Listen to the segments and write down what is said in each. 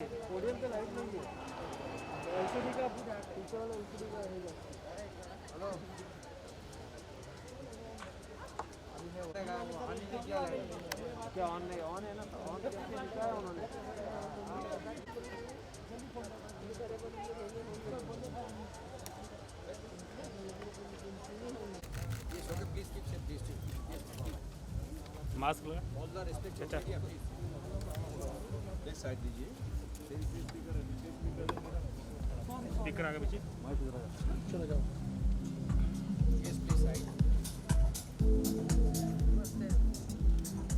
Podium पे light नहीं है, एलसीडी का पीछे वाला एलसीडी का रहेगा। हेलो क्या ऑन नहीं, ऑन है ना, ऑन करके लिखा है उन्होंने। मास्क लगा। अच्छा साइड दीजिए। स्पीकर आगे पीछे चलो जाओ।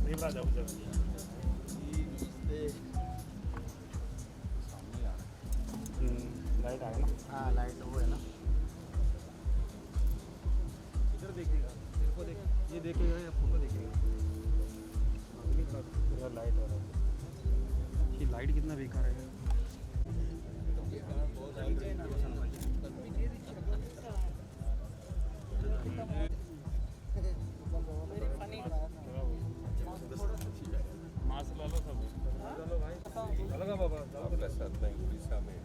नहीं जाओ जाओ। लाइट आ गया ना। हाँ लाइट वो है ना। इधर देखिएगा, मेरे को देख, ये देखेगा या फोटो देखेगा। लाइट आ रहा है। ये लाइट कितना बेकार है। मास्क ला लो सब। चलो भाई, चलो बाबा, आपल्या साथ नाही उड़ीसा में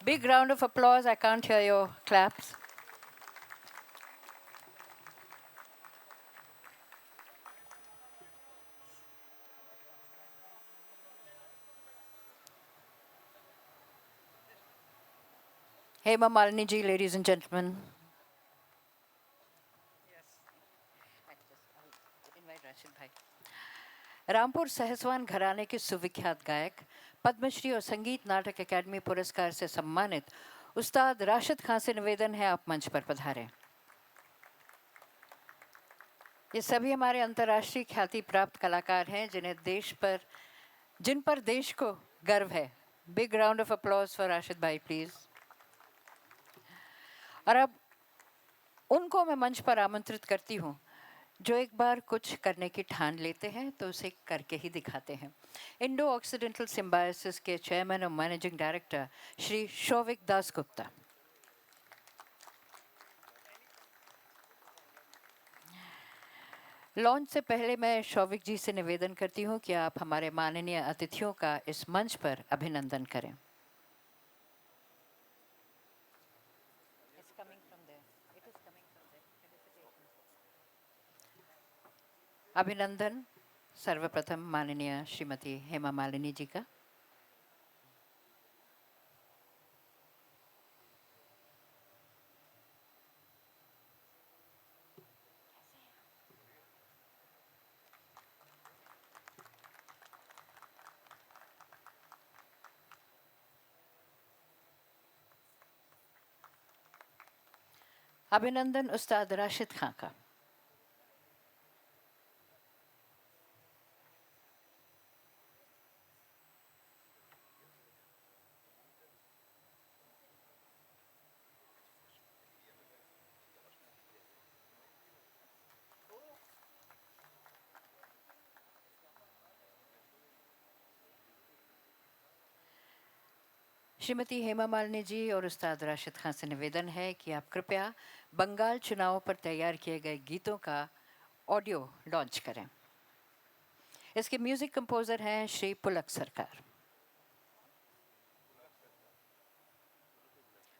Big round of applause. I can't hear your claps. Hema Malini ji, ladies and gentlemen. Rampur Sahaswan घराने के सुविख्यात गायक, पद्मश्री और संगीत नाटक अकादमी पुरस्कार से सम्मानित उस्ताद राशिद खान से निवेदन है, आप मंच पर पधारें। ये सभी हमारे अंतर्राष्ट्रीय ख्याति प्राप्त कलाकार हैं जिन पर देश को गर्व है। Big round of applause for Rashid भाई प्लीज। और अब उनको मैं मंच पर आमंत्रित करती हूँ जो एक बार कुछ करने की ठान लेते हैं तो उसे करके ही दिखाते हैं। इंडो ऑक्सीडेंटल सिम्बायोसिस के चेयरमैन और managing director Shri Showik Das Gupta. Launch से पहले मैं शौविक जी से निवेदन करती हूँ कि आप हमारे माननीय अतिथियों का इस मंच पर अभिनंदन करें। अभिनंदन सर्वप्रथम माननीय श्रीमती हेमा मालिनी जी का। अभिनंदन उस्ताद राशिद खान का। श्रीमती हेमा मालिनी जी और उस्ताद राशिद खान से निवेदन है कि आप कृपया बंगाल चुनावों पर तैयार किए गए गीतों का ऑडियो लॉन्च करें। इसके म्यूजिक कंपोजर हैं श्री पुलक सरकार।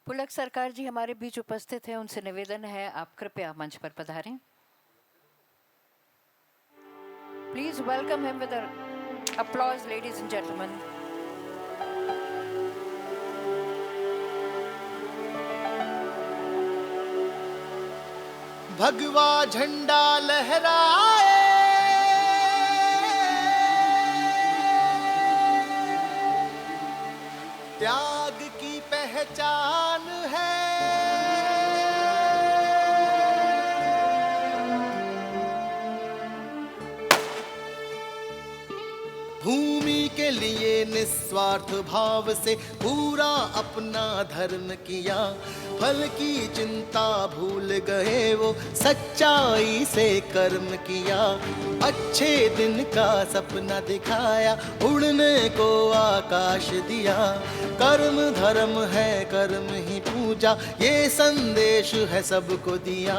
पुलक सरकार जी हमारे बीच उपस्थित हैं, उनसे निवेदन है आप कृपया मंच पर पधारें। Please welcome him with applause, ladies and gentlemen. भगवा झंडा लहराए, त्याग की पहचान है। भूमि के लिए निस्वार्थ भाव से पूरा अपना धर्म किया, फल की चिंता भूल गए वो सच्चाई से कर्म किया। अच्छे दिन का सपना दिखाया, उड़ने को आकाश दिया। कर्म धर्म है कर्म ही पूजा, ये संदेश है सबको दिया।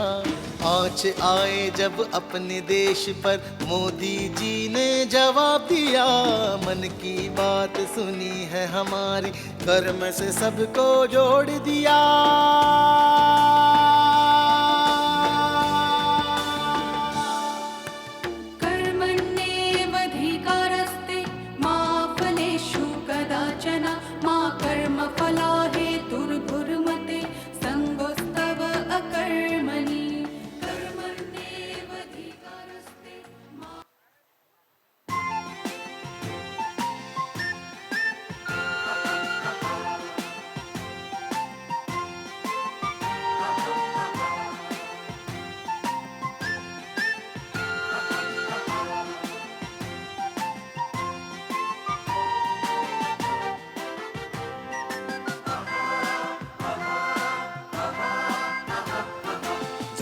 आँच आए जब अपने देश पर मोदी जी ने जवाब दिया, मन की बात सुनी है हमारी, कर्म से सबको जोड़ दिया। कर्मण्येवाधिकारस्ते मा फलेषु कदाचन मा कर्मफला हेतुर्भुर्मते संगोऽस्तव अकर्मणि। कर्मण्येवाधिकारस्ते मा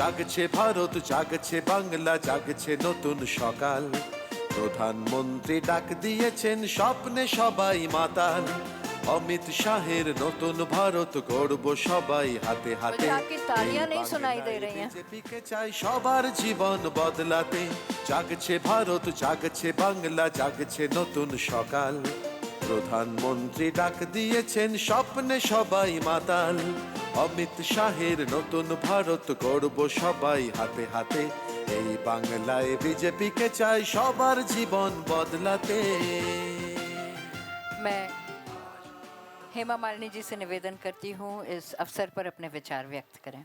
জাগছে ভারত, জাগছে বাংলা, জাগছে নতুন সকাল। প্রধানমন্ত্রী ডাক দিয়েছেন, স্বপ্নে সবাই মাতাল। অমিত শাহের নতুন ভারত গড়ব সবাই হাতে হাতে। मुझे आपकी तालियां नहीं सुनाई दे रही हैं। বিজেপিকে চাই সবার জীবন বদলাতে। জাগছে ভারত, জাগছে বাংলা, জাগছে নতুন সকাল। প্রধানমন্ত্রী ডাক দিয়েছেন, স্বপ্নে সবাই মাতাল। অমিত শাহের নতুন ভারত গড়ব সবাই হাতে হাতে। এই বাংলায় বিজেপিকে চাই সবার জীবন বদলাতে। मैं हेमा मालिनी जी से निवेदन करती हूँ इस अवसर पर अपने विचार व्यक्त करें।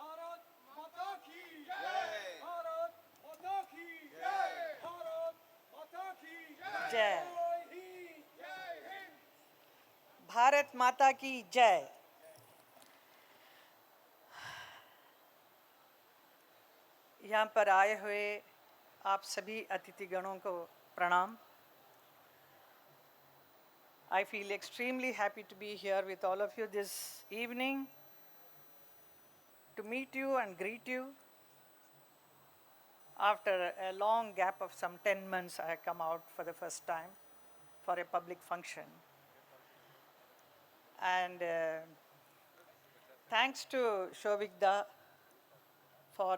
भारत माता की जय, भारत माता की जय, भारत माता की जय। जय हिंद, जय हिंद। भारत माता की जय। यहाँ पर आए हुए आप सभी अतिथिगणों को प्रणाम। I feel extremely happy to be here with all of you this evening to meet you and greet you. After a long gap of some 10 months, I have come out for the first time for a public function. And thanks to Shovikda for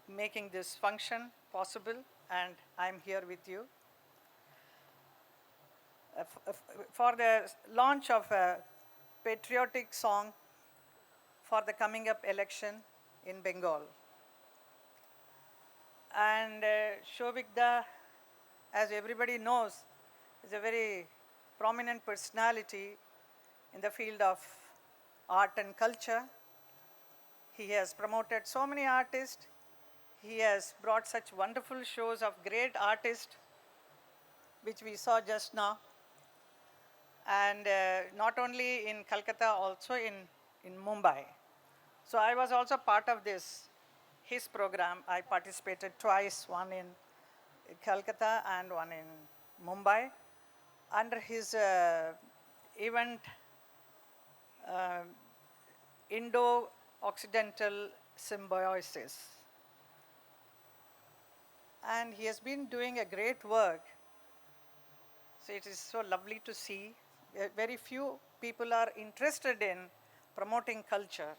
making this function possible, and I'm here with you. For the launch of a patriotic song for the coming up election in Bengal. And Shovikda, as everybody knows, is a very prominent personality in the field of art and culture. He has promoted so many artists. He has brought such wonderful shows of great artists, which we saw just now. And not only in Calcutta, also in Mumbai. So I was also part of his program. I participated twice, one in Calcutta and one in Mumbai, under his event, Indo-Occidental Symbiosis. And he has been doing a great work. So it is so lovely to see. Very few people are interested in promoting culture,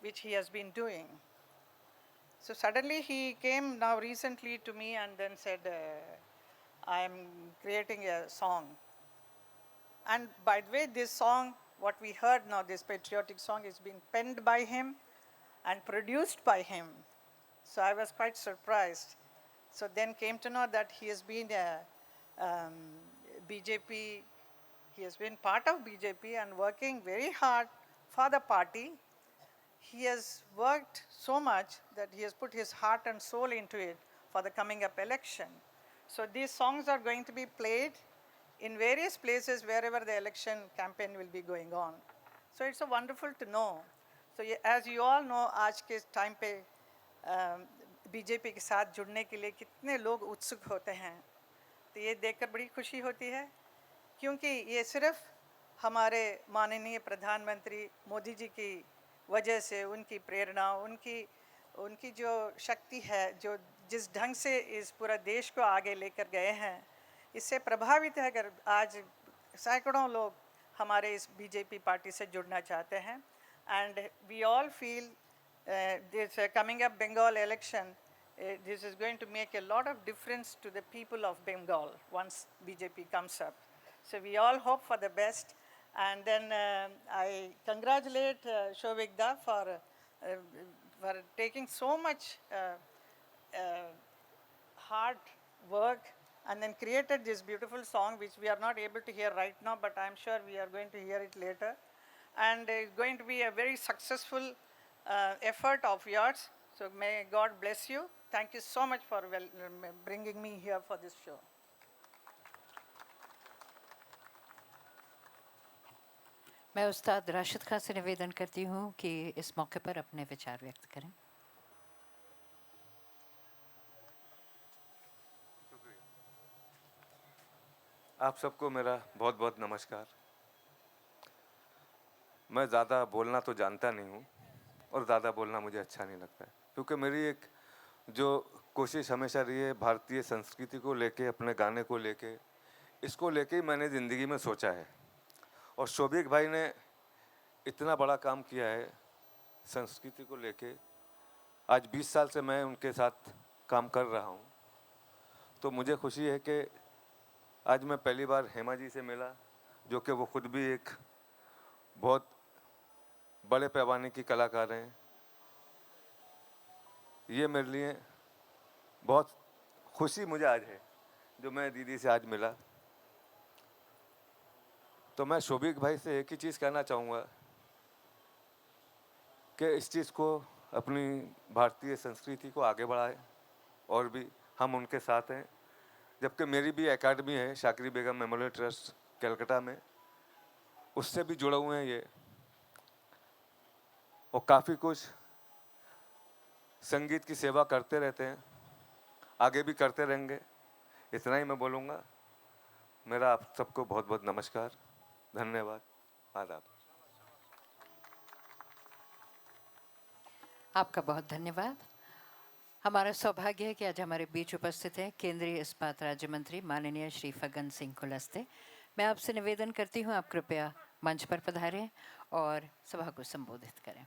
which he has been doing. So suddenly he came now recently to me and then said, I am creating a song. And by the way, this song, what we heard now, this patriotic song, is being penned by him and produced by him. So I was quite surprised. So then came to know that he has been a BJP, he has been part of BJP and working very hard for the party. He has worked so much that he has put his heart and soul into it for the coming up election. So these songs are going to be played in various places wherever the election campaign will be going on. So it's so wonderful to know. So as you all know, आज के time पे BJP के साथ जुड़ने के लिए कितने लोग उत्सुक होते हैं, तो ये देखकर बड़ी खुशी होती है, क्योंकि ये सिर्फ हमारे माननीय प्रधानमंत्री मोदी जी की वजह से, उनकी प्रेरणा, उनकी जो शक्ति है, जो जिस ढंग से इस पूरा देश को आगे लेकर गए हैं, इससे प्रभावित है। अगर आज सैकड़ों लोग हमारे इस बीजेपी पार्टी से जुड़ना चाहते हैं. And we all feel this coming up Bengal election, this is going to make a lot of difference to the people of Bengal once BJP comes up. So we all hope for the best. And then I congratulate Shobik Da for taking so much hard work and then created this beautiful song which we are not able to hear right now, but I'm sure we are going to hear it later. And it's going to be a very successful effort of yours. So may God bless you. Thank you so much for bringing me here for this show. मैं उस्ताद राशिद खान से निवेदन करती हूँ कि इस मौके पर अपने विचार व्यक्त करें. आप सबको मेरा बहुत बहुत नमस्कार. मैं ज़्यादा बोलना तो जानता नहीं हूँ और ज़्यादा बोलना मुझे अच्छा नहीं लगता है, क्योंकि मेरी एक जो कोशिश हमेशा रही है भारतीय संस्कृति को लेके, अपने गाने को लेके, इसको लेके ही मैंने ज़िंदगी में सोचा है. और शोभिक भाई ने इतना बड़ा काम किया है संस्कृति को लेके. आज 20 साल से मैं उनके साथ काम कर रहा हूँ, तो मुझे खुशी है कि आज मैं पहली बार हेमा जी से मिला, जो कि वो खुद भी एक बहुत बड़े पैमाने की कलाकार हैं. ये मेरे लिए बहुत खुशी मुझे आज है जो मैं दीदी से आज मिला. तो मैं शोभिक भाई से एक ही चीज़ कहना चाहूँगा कि इस चीज़ को, अपनी भारतीय संस्कृति को आगे बढ़ाएं, और भी हम उनके साथ हैं. जबकि मेरी भी एकेडमी है शाकरी बेगम मेमोरियल ट्रस्ट कलकत्ता में, उससे भी जुड़े हुए हैं ये, और काफ़ी कुछ संगीत की सेवा करते रहते हैं, आगे भी करते रहेंगे. इतना ही मैं बोलूँगा. मेरा आप सबको बहुत बहुत नमस्कार, धन्यवाद, आदाब. आपका बहुत धन्यवाद. हमारा सौभाग्य है कि आज हमारे बीच उपस्थित हैं केंद्रीय इस्पात राज्य मंत्री माननीय श्री फग्गन सिंह कुलस्ते. मैं आपसे निवेदन करती हूँ आप कृपया मंच पर पधारें और सभा को संबोधित करें.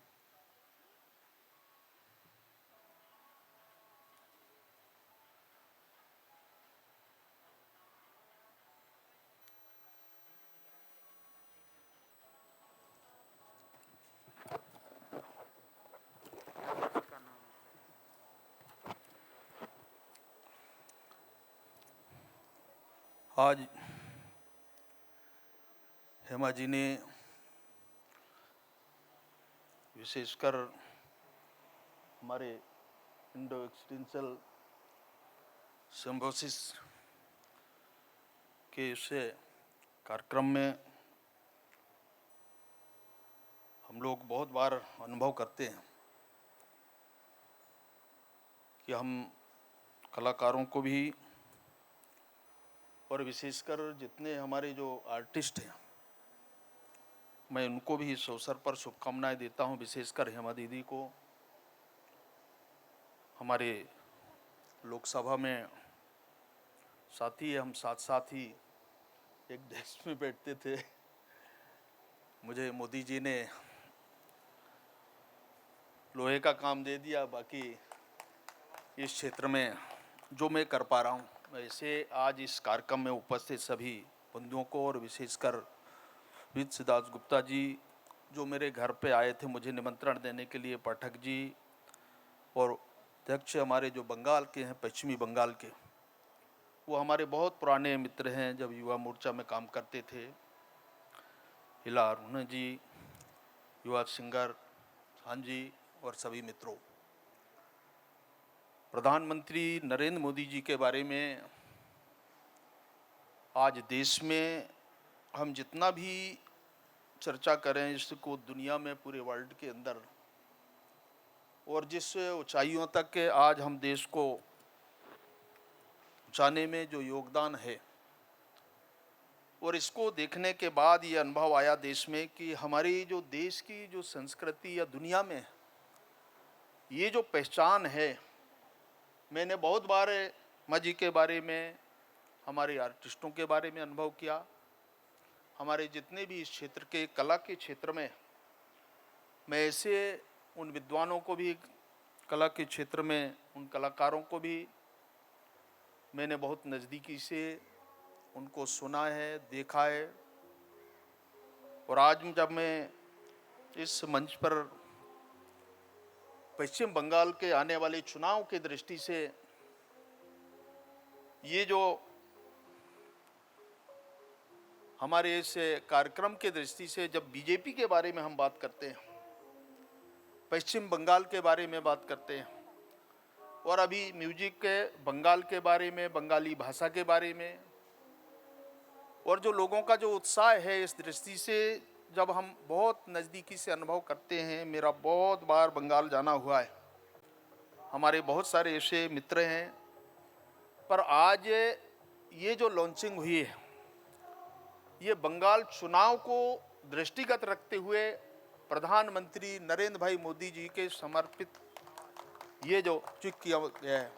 आज हेमा जी ने विशेषकर हमारे इंडो एक्सटेंशल सिम्बोसिस के इस कार्यक्रम में हम लोग बहुत बार अनुभव करते हैं कि हम कलाकारों को भी, और विशेषकर जितने हमारे जो आर्टिस्ट हैं, मैं उनको भी इस अवसर पर शुभकामनाएं देता हूं. विशेषकर हेमा दीदी को हमारे लोकसभा में साथी, हम साथ साथ ही एक डेस्क में बैठते थे. मुझे मोदी जी ने लोहे का काम दे दिया, बाकी इस क्षेत्र में जो मैं कर पा रहा हूँ. वैसे आज इस कार्यक्रम में उपस्थित सभी बंधुओं को, और विशेषकर विद सिद्धार्थ गुप्ता जी जो मेरे घर पे आए थे मुझे निमंत्रण देने के लिए, पाठक जी, और अध्यक्ष हमारे जो बंगाल के हैं, पश्चिमी बंगाल के, वो हमारे बहुत पुराने मित्र हैं, जब युवा मोर्चा में काम करते थे. हिला अरुण जी, युवा सिंगर खान जी, और सभी मित्रों. प्रधानमंत्री नरेंद्र मोदी जी के बारे में आज देश में हम जितना भी चर्चा करें, इसको दुनिया में, पूरे वर्ल्ड के अंदर, और जिस ऊंचाइयों तक के आज हम देश को जाने में जो योगदान है, और इसको देखने के बाद ये अनुभव आया देश में कि हमारी जो देश की जो संस्कृति या दुनिया में ये जो पहचान है. मैंने बहुत बार माँ जी के बारे में, हमारे आर्टिस्टों के बारे में अनुभव किया. हमारे जितने भी इस क्षेत्र के कला के क्षेत्र में, मैं ऐसे उन विद्वानों को भी, कला के क्षेत्र में उन कलाकारों को भी मैंने बहुत नज़दीकी से उनको सुना है, देखा है। और आज जब मैं इस मंच पर पश्चिम बंगाल के आने वाले चुनाव की दृष्टि से ये जो हमारे इस कार्यक्रम के दृष्टि से जब बीजेपी के बारे में हम बात करते हैं, पश्चिम बंगाल के बारे में बात करते हैं, और अभी म्यूजिक के बंगाल के बारे में, बंगाली भाषा के बारे में, और जो लोगों का जो उत्साह है, इस दृष्टि से जब हम बहुत नज़दीकी से अनुभव करते हैं। मेरा बहुत बार बंगाल जाना हुआ है, हमारे बहुत सारे ऐसे मित्र हैं, पर आज ये जो लॉन्चिंग हुई है, ये बंगाल चुनाव को दृष्टिगत रखते हुए प्रधानमंत्री नरेंद्र भाई मोदी जी के समर्पित ये जो चुक किया गया है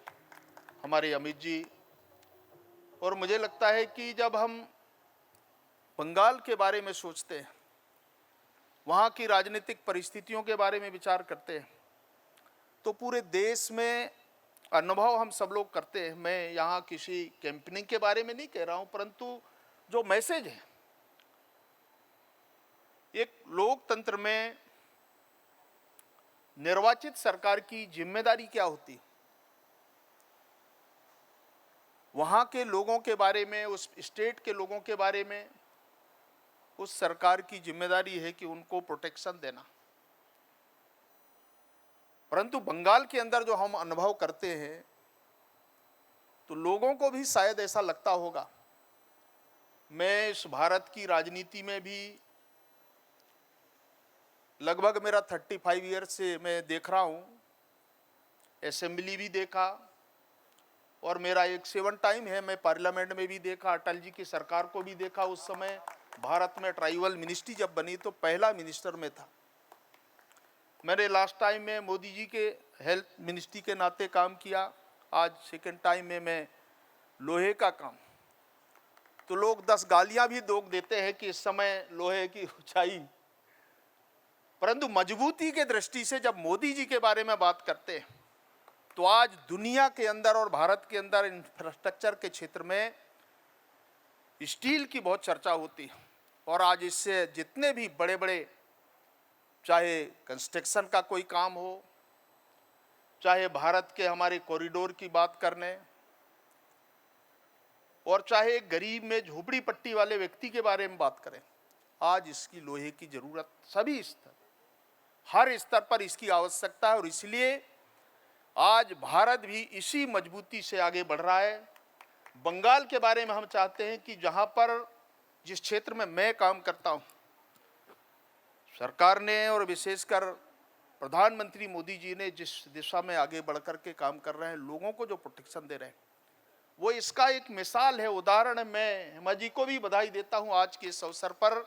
हमारे अमित जी। और मुझे लगता है कि जब हम बंगाल के बारे में सोचते हैं, वहाँ की राजनीतिक परिस्थितियों के बारे में विचार करते हैं, तो पूरे देश में अनुभव हम सब लोग करते हैं। मैं यहाँ किसी कैंपेनिंग के बारे में नहीं कह रहा हूँ, परंतु जो मैसेज है, एक लोकतंत्र में निर्वाचित सरकार की जिम्मेदारी क्या होती, वहाँ के लोगों के बारे में, उस स्टेट के लोगों के बारे में उस सरकार की जिम्मेदारी है कि उनको प्रोटेक्शन देना। परंतु बंगाल के अंदर जो हम अनुभव करते हैं, तो लोगों को भी शायद ऐसा लगता होगा। मैं इस भारत की राजनीति में भी लगभग मेरा 35 ईयर से मैं देख रहा हूँ, असेंबली भी देखा, और मेरा एक 7 टाइम है, मैं पार्लियामेंट में भी देखा, अटल जी की सरकार को भी देखा। उस समय भारत में ट्राइबल मिनिस्ट्री जब बनी तो पहला मिनिस्टर में था। मैंने लास्ट टाइम में मोदी जी के हेल्थ मिनिस्ट्री के नाते काम किया, आज 2nd टाइम में मैं लोहे का काम। तो लोग 10 गालियां भी देते हैं कि इस समय लोहे की ऊंचाई, परंतु मजबूती के दृष्टि से जब मोदी जी के बारे में बात करते हैं, तो आज दुनिया के अंदर और भारत के अंदर इंफ्रास्ट्रक्चर के क्षेत्र में स्टील की बहुत चर्चा होती है। और आज इससे जितने भी बड़े बड़े, चाहे कंस्ट्रक्शन का कोई काम हो, चाहे भारत के हमारे कॉरिडोर की बात करने, और चाहे गरीब में झोपड़ी पट्टी वाले व्यक्ति के बारे में बात करें, आज इसकी लोहे की जरूरत सभी स्तर, हर स्तर पर इसकी आवश्यकता है। और इसलिए आज भारत भी इसी मजबूती से आगे बढ़ रहा है। बंगाल के बारे में हम चाहते हैं कि जहां पर, जिस क्षेत्र में मैं काम करता हूं, सरकार ने और विशेषकर प्रधानमंत्री मोदी जी ने जिस दिशा में आगे बढ़कर के काम कर रहे हैं, लोगों को जो प्रोटेक्शन दे रहे हैं, वो इसका एक मिसाल है, उदाहरण है। मैं हेमा जी को भी बधाई देता हूं आज के इस अवसर पर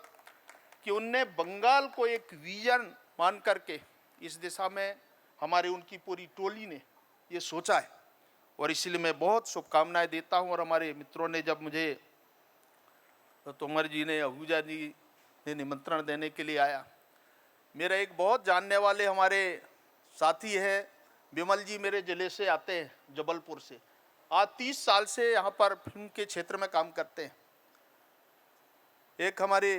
कि उनने बंगाल को एक विजन मान करके इस दिशा में हमारे उनकी पूरी टोली ने ये सोचा है, और इसलिए मैं बहुत शुभकामनाएं देता हूं। और हमारे मित्रों ने जब मुझे, तोमर जी ने, आहूजा जी ने निमंत्रण देने के लिए आया, मेरा एक बहुत जानने वाले हमारे साथी है विमल जी, मेरे ज़िले से आते हैं, जबलपुर से, आज 30 साल से यहाँ पर फिल्म के क्षेत्र में काम करते हैं। एक हमारे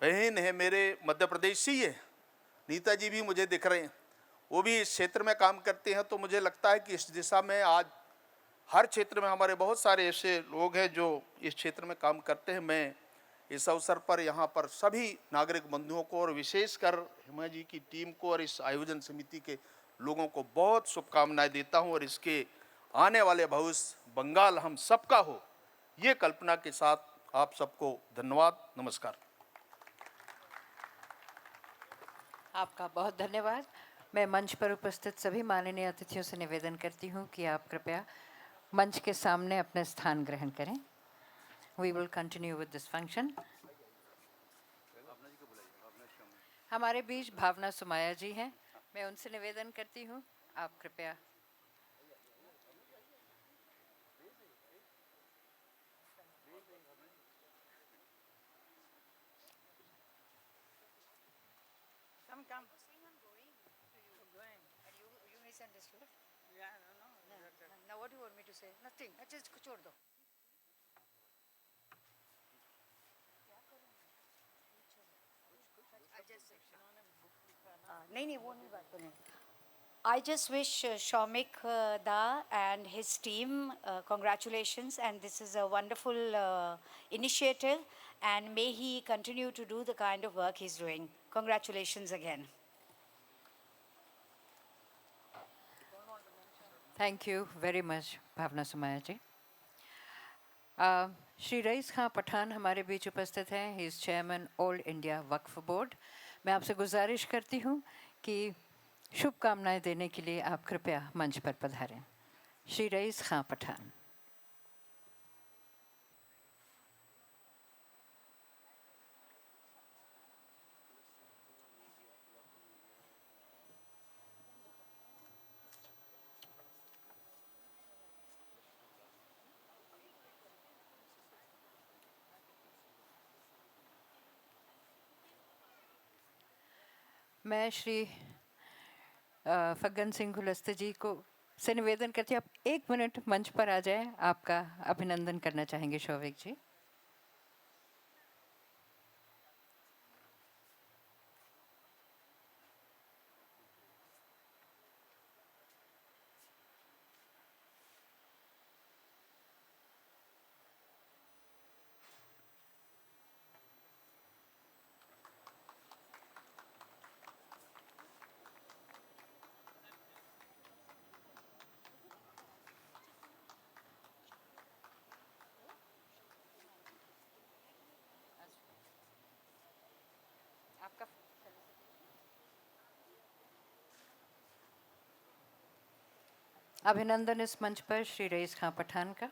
बहन है मेरे मध्य प्रदेश से ही है, नीता जी भी मुझे दिख रहे हैं, वो भी इस क्षेत्र में काम करते हैं। तो मुझे लगता है कि इस दिशा में आज हर क्षेत्र में हमारे बहुत सारे ऐसे लोग हैं जो इस क्षेत्र में काम करते हैं। मैं इस अवसर पर यहाँ पर सभी नागरिक बंधुओं को और विशेषकर हेमा जी की टीम को और इस आयोजन समिति के लोगों को बहुत शुभकामनाएं देता हूँ। और इसके आने वाले भविष्य बंगाल हम सबका हो, ये कल्पना के साथ आप सबको धन्यवाद, नमस्कार। आपका बहुत धन्यवाद। मैं मंच पर उपस्थित सभी माननीय अतिथियों से निवेदन करती हूँ कि आप कृपया मंच के सामने अपना स्थान ग्रहण करें। We will continue with this function. हमारे बीच भावना सुमाया जी हैं, मैं उनसे निवेदन करती हूँ आप कृपया misunderstood? Now what do you want me to say? Nothing. Just छोड़ दो. नहीं वो नहीं बात करनी. I just wish Shomik Da and his team congratulations, and this is a wonderful initiative, and may he continue to do the kind of work he's doing. Congratulations again. Thank you very much, Bhavna Somaiya ji. Shri rice खां पठान हमारे बीच उपस्थित हैं. He is chairman all India Waqf board. मैं आपसे गुजारिश करती हूँ कि शुभकामनाएं देने के लिए आप कृपया मंच पर पधारें. श्री रईस खां पठान. मैं श्री फग्गन सिंह गुलस्ते जी को से निवेदन करती हूँ, आप 1 मिनट मंच पर आ जाएं. आपका अभिनंदन करना चाहेंगे शौविक जी. अभिनंदन इस मंच पर श्री रईस खां पठान का.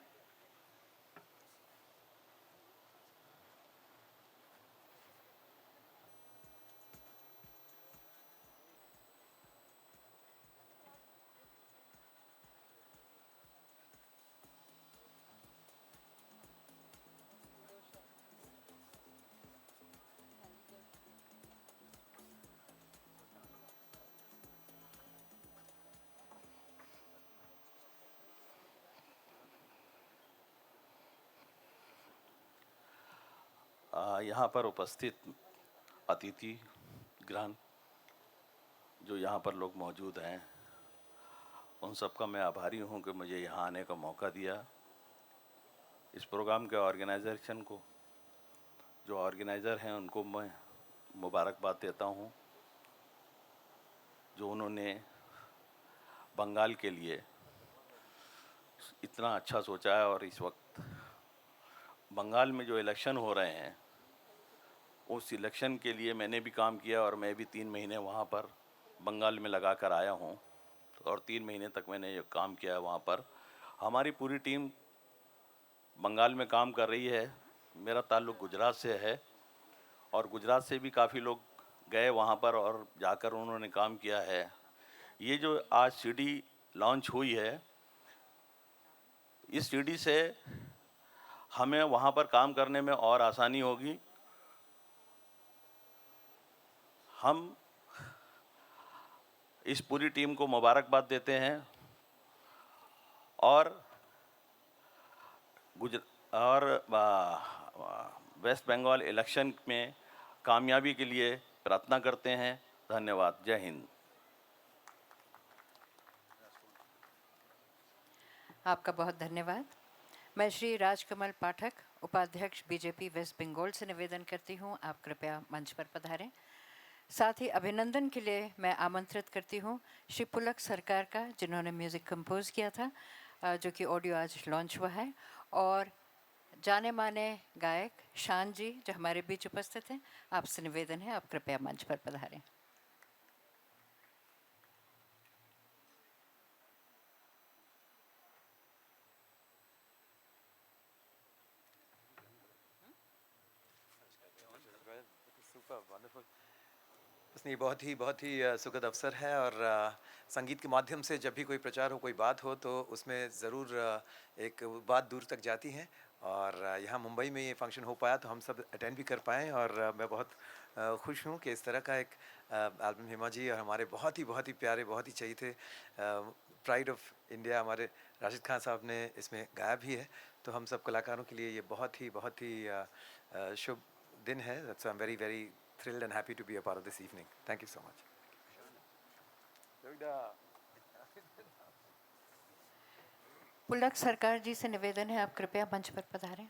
यहाँ पर उपस्थित अतिथि ग्रहण जो यहाँ पर लोग मौजूद हैं, उन सब का मैं आभारी हूँ कि मुझे यहाँ आने का मौका दिया. इस प्रोग्राम के ऑर्गेनाइजेशन को, जो ऑर्गेनाइज़र हैं, उनको मैं मुबारकबाद देता हूँ, जो उन्होंने बंगाल के लिए इतना अच्छा सोचा है. और इस वक्त बंगाल में जो इलेक्शन हो रहे हैं, उस इलेक्शन के लिए मैंने भी काम किया और मैं भी 3 महीने वहाँ पर बंगाल में लगा कर आया हूँ और 3 महीने तक मैंने ये काम किया है वहाँ पर. हमारी पूरी टीम बंगाल में काम कर रही है. मेरा ताल्लुक़ गुजरात से है और गुजरात से भी काफ़ी लोग गए वहाँ पर और जाकर उन्होंने काम किया है. ये जो आज सीडी लॉन्च हुई है, इस सीडी से हमें वहाँ पर काम करने में और आसानी होगी. हम इस पूरी टीम को मुबारकबाद देते हैं और वेस्ट बंगाल इलेक्शन में कामयाबी के लिए प्रार्थना करते हैं. धन्यवाद. जय हिंद. आपका बहुत धन्यवाद. मैं श्री राजकमल पाठक, उपाध्यक्ष बीजेपी वेस्ट बंगाल से निवेदन करती हूँ, आप कृपया मंच पर पधारें. साथ ही अभिनंदन के लिए मैं आमंत्रित करती हूँ श्री पुलक सरकार का, जिन्होंने म्यूज़िक कंपोज किया था, जो कि ऑडियो आज लॉन्च हुआ है, और जाने माने गायक शान जी जो हमारे बीच उपस्थित हैं. आपसे निवेदन है, आप कृपया मंच पर पधारें. इसलिए बहुत ही सुखद अवसर है और संगीत के माध्यम से जब भी कोई प्रचार हो, कोई बात हो, तो उसमें ज़रूर एक बात दूर तक जाती है. और यहाँ मुंबई में ये फंक्शन हो पाया तो हम सब अटेंड भी कर पाएँ और मैं बहुत खुश हूँ कि इस तरह का एक एल्बम हेमा जी और हमारे बहुत ही प्यारे, बहुत ही चहीते प्राइड ऑफ इंडिया हमारे राशिद खान साहब ने इसमें गाया भी है। तो हम सब कलाकारों के लिए ये बहुत ही शुभ दिन है। So I am very very thrilled and happy to be a part of this evening. Thank you so much. पुलक सरकार जी से निवेदन है, आप कृपया मंच पर पधारें।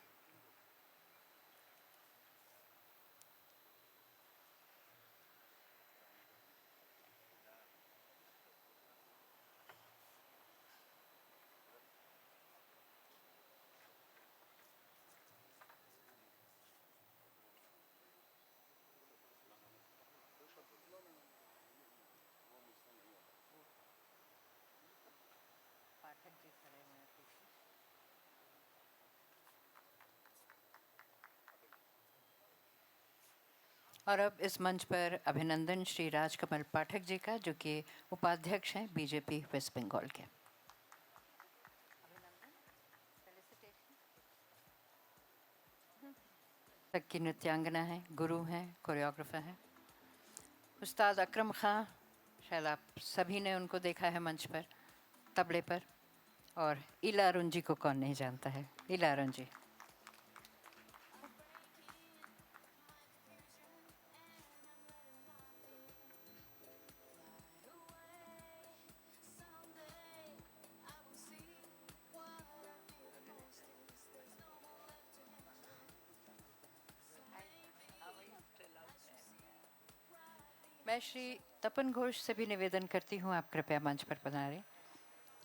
और अब इस मंच पर अभिनंदन श्री राजकमल पाठक जी का, जो कि उपाध्यक्ष हैं बीजेपी वेस्ट बंगाल के। तक की नृत्यांगना है, गुरु हैं, कोरियोग्राफर हैं उस्ताद अकरम खां। शायद आप सभी ने उनको देखा है मंच पर तबले पर। और इला अरुण जी को कौन नहीं जानता है, इला अरुण जी। मैं श्री तपन घोष से भी निवेदन करती हूँ, आप कृपया मंच पर पधारें।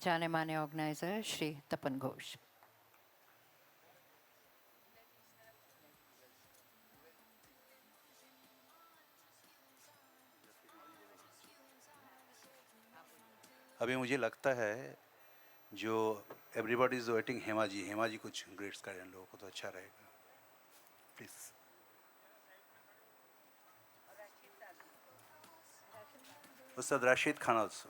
जाने माने ऑर्गेनाइजर श्री तपन घोष। अभी मुझे लगता है जो everybody is waiting Hema ji कुछ ग्रेट्स करें हम लोगों को तो अच्छा रहेगा, please. Ustad Rashid Khan also.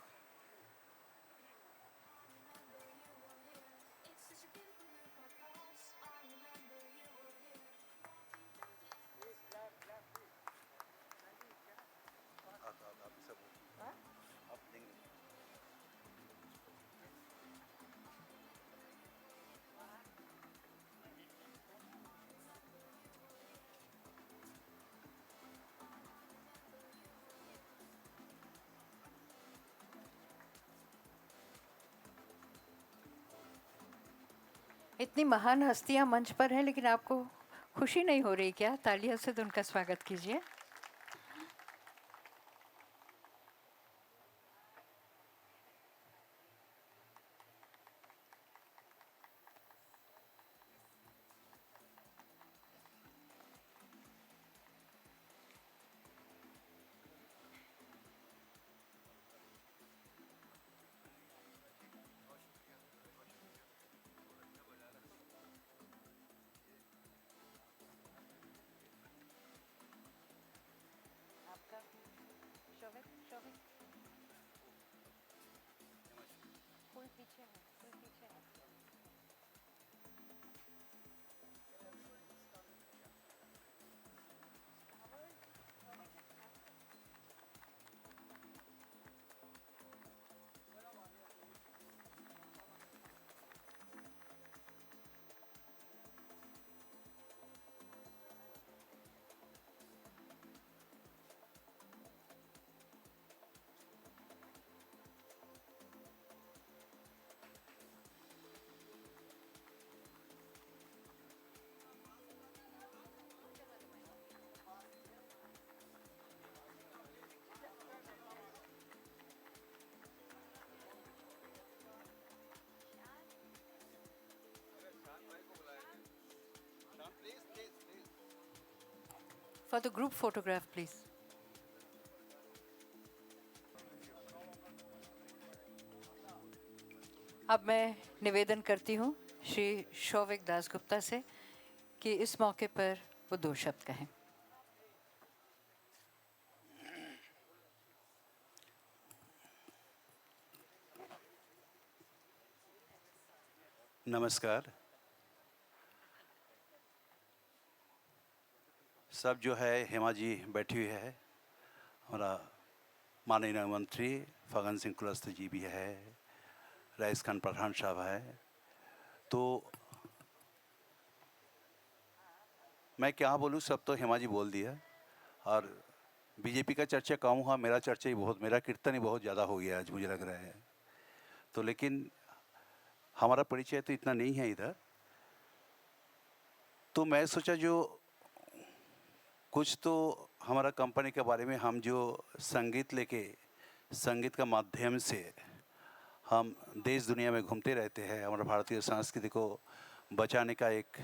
इतनी महान हस्तियां मंच पर हैं, लेकिन आपको खुशी नहीं हो रही क्या? तालियों से तो उनका स्वागत कीजिए। For the group photograph, please. अब मैं निवेदन करती हूँ श्री शौविक दासगुप्ता से कि इस मौके पर वो 2 शब्द कहें। नमस्कार। सब जो है, हेमा जी बैठी हुई है, हमारा माननीय मंत्री फगन सिंह कुलस्ते जी भी है, रईस खान पठान साहब है। तो मैं क्या बोलूँ, सब तो हेमा जी बोल दिया। और बीजेपी का चर्चा कम हुआ, मेरा चर्चा ही बहुत, मेरा कीर्तन ही बहुत ज़्यादा हो गया आज, मुझे लग रहा है। तो लेकिन हमारा परिचय तो इतना नहीं है इधर। तो मैं सोचा जो कुछ तो हमारा कंपनी के बारे में, हम जो संगीत लेके, संगीत का माध्यम से हम देश दुनिया में घूमते रहते हैं, हमारा भारतीय संस्कृति को बचाने का एक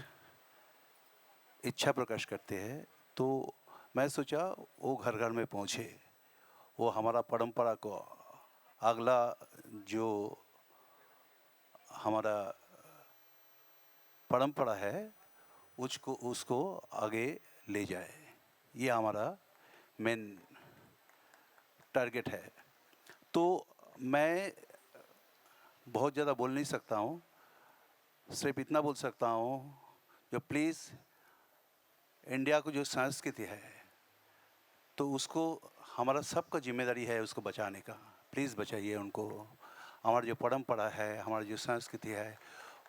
इच्छा प्रकाश करते हैं। तो मैं सोचा वो घर घर में पहुँचे, वो हमारा परंपरा को, अगला जो हमारा परंपरा है उसको आगे ले जाए। ये हमारा मेन टारगेट है। तो मैं बहुत ज़्यादा बोल नहीं सकता हूँ, सिर्फ इतना बोल सकता हूँ जो प्लीज़ इंडिया को जो संस्कृति है तो उसको हमारा सबका जिम्मेदारी है उसको बचाने का। प्लीज़ बचाइए उनको। हमारी जो परंपरा है, हमारी जो संस्कृति है,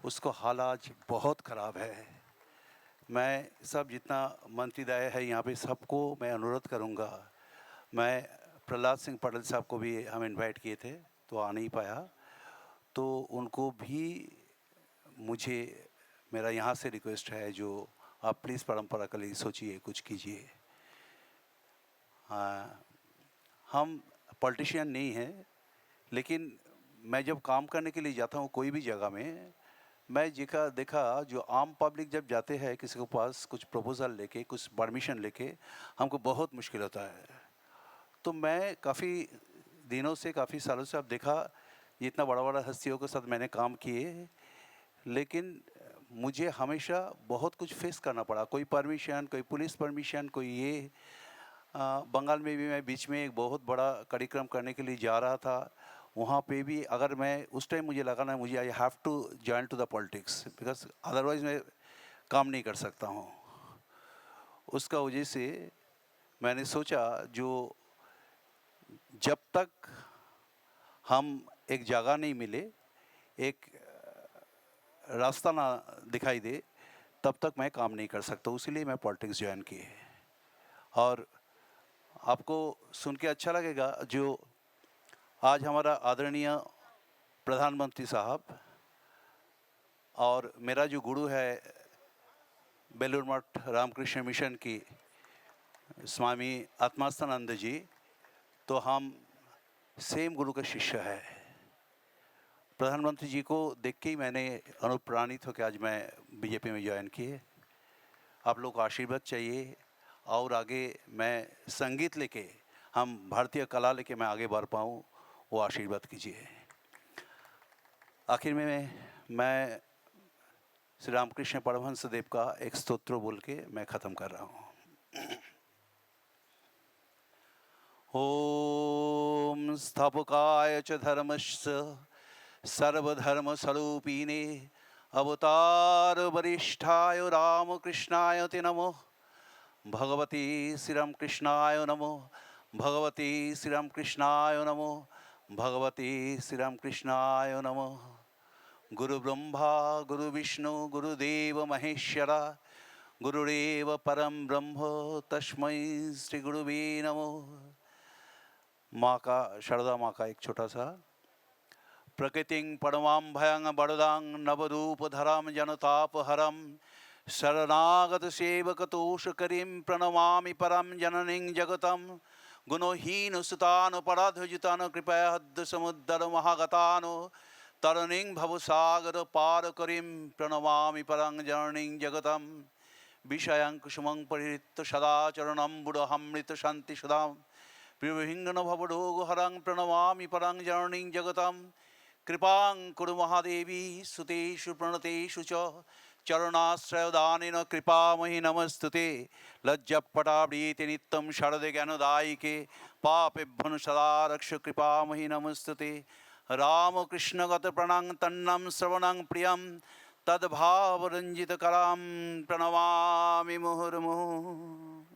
उसको हालात बहुत ख़राब है। मैं सब जितना मंत्रीदाय है यहाँ पे सबको मैं अनुरोध करूँगा। मैं प्रहलाद सिंह पटेल साहब को भी हम इनवाइट किए थे तो आ नहीं पाया, तो उनको भी मुझे मेरा यहाँ से रिक्वेस्ट है, जो आप प्लीज़ परंपरा के लिए सोचिए, कुछ कीजिए। हम पॉलिटिशियन नहीं हैं, लेकिन मैं जब काम करने के लिए जाता हूँ कोई भी जगह में, मैं देखा जो आम पब्लिक जब जाते हैं किसी के पास कुछ प्रपोज़ल लेके, कुछ परमिशन लेके, हमको बहुत मुश्किल होता है। तो मैं काफ़ी दिनों से, काफ़ी सालों से अब देखा, ये इतना बड़ा बड़ा हस्तियों के साथ मैंने काम किए, लेकिन मुझे हमेशा बहुत कुछ फेस करना पड़ा। कोई परमिशन, कोई पुलिस परमिशन, कोई ये। बंगाल में भी मैं बीच में एक बहुत बड़ा कार्यक्रम करने के लिए जा रहा था, वहाँ पे भी अगर मैं उस टाइम मुझे लगा ना, मुझे I have to join to the politics, because otherwise मैं काम नहीं कर सकता हूँ। उसका वजह से मैंने सोचा जो जब तक हम एक जगह नहीं मिले, एक रास्ता ना दिखाई दे, तब तक मैं काम नहीं कर सकता। इसीलिए मैं पॉलिटिक्स ज्वाइन किए। और आपको सुन के अच्छा लगेगा, जो आज हमारा आदरणीय प्रधानमंत्री साहब और मेरा जो गुरु है बेलूर मठ रामकृष्ण मिशन की स्वामी आत्मास्थानंद जी, तो हम सेम गुरु का शिष्य है। प्रधानमंत्री जी को देख के ही मैंने अनुप्राणित होकर आज मैं बीजेपी में ज्वाइन किए। आप लोग को आशीर्वाद चाहिए और आगे मैं संगीत लेके, हम भारतीय कला लेके मैं आगे बढ़ पाऊँ, वो आशीर्वाद कीजिए। आखिर में मैं श्री रामकृष्ण परमहंस देव का एक स्तोत्र बोल के मैं ख़त्म कर रहा हूँ। ओम स्थापकाय च धर्मस्य सर्वधर्म स्वरूपिणे अवतार वरिष्ठाय रामकृष्णाय ते नमो। भगवती श्री रामकृष्णाय नमो। भगवती श्री रामकृष्णाय नमो। भगवती श्री रामकृष्णाय नमो। गुरु ब्रह्मा गुरु विष्णु गुरुदेव महेश्वरा गुरुरेव परम ब्रह्म तस्मै श्री गुरुवे नमो। माँ का, शारदा माँ का एक छोटा सा। प्रकृतिं परमां भयं वरदां नवरूपधरं जनतापहरं शरणागत सेवकतोषकरीं प्रणमामि परं जननीं जगतं। गुणहीन सुतानुपराधुजितान् कृपया समुद्र महागतान् तरणीं भवसागर पारकरीं प्रणमामि परं जननीं जगतं। विषयं कुसुमं परिहृत्य सदाचरणं बुढहमृत शान्तिसुधां प्रियविहीन भवरोगहरं प्रणमामि परं जननीं जगतं। कृपां कुरु महादेवी सुतेषु प्रणतेषु च चरणाश्रयदानेन कृपामयि नमस्तुते। लज्जपटावृते नित्यं शरदे ज्ञानदायिके पापेभ्यो सदा रक्ष कृपामयि नमस्तुते। रामकृष्णगत प्रणं तन्नं श्रवणं प्रियं तद्भावरञ्जितकरां प्रणमामि मुहुर्मुहुः।